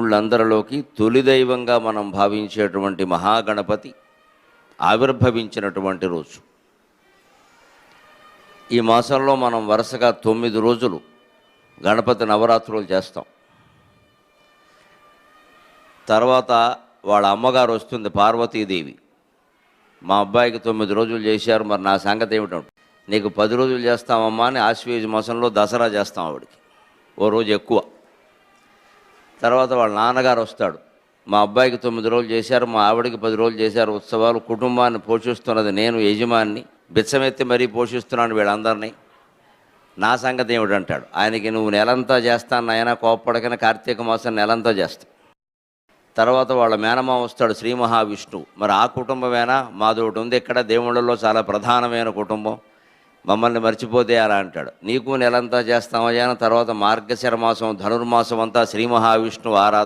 దేవుళ్ళందరిలోకి తొలి దైవంగా మనం భావించేటువంటి మహాగణపతి ఆవిర్భవించినటువంటి రోజు. ఈ మాసంలో మనం వరుసగా 9 రోజులు గణపతి నవరాత్రులు చేస్తాం. తర్వాత వాళ్ళ అమ్మగారు వస్తుంది, పార్వతీదేవి. మా అబ్బాయికి 9 రోజులు చేశారు, మరి నా సంగతి ఏమిటంటే, నీకు 10 రోజులు చేస్తామమ్మా అని ఆశ్వయుజ మాసంలో దసరా చేస్తాం ఆవిడికి, ఓ రోజు ఎక్కువ. తర్వాత వాళ్ళ నాన్నగారు వస్తాడు, మా అబ్బాయికి 9 రోజులు చేశారు, మా ఆవిడికి 10 రోజులు చేశారు ఉత్సవాలు. కుటుంబాన్ని పోషిస్తున్నది నేను, యజమాన్ని, బిచ్చమెత్తి మరీ పోషిస్తున్నాను వీళ్ళందరినీ, నా సంగతి ఏమిటంటాడు. ఆయనకి నువ్వు నెలంతా చేస్తాను నాయన, కోప్పడకన కార్తీక మాసం నెలంతా చేస్తాను. తర్వాత వాళ్ళ మేనమామ వస్తాడు, శ్రీ మహావిష్ణువు. మరి ఆ కుటుంబమేనా? మాదొకటి ఉంది ఇక్కడ, దేవుళ్ళలో చాలా ప్రధానమైన కుటుంబం, మమ్మల్ని మర్చిపోతే అలా అంటాడు. నీకు నెలంతా చేస్తామయ్యా. తర్వాత మార్గశిర మాసం, ధనుర్మాసం అంతా శ్రీ మహావిష్ణువు ఆరాధన.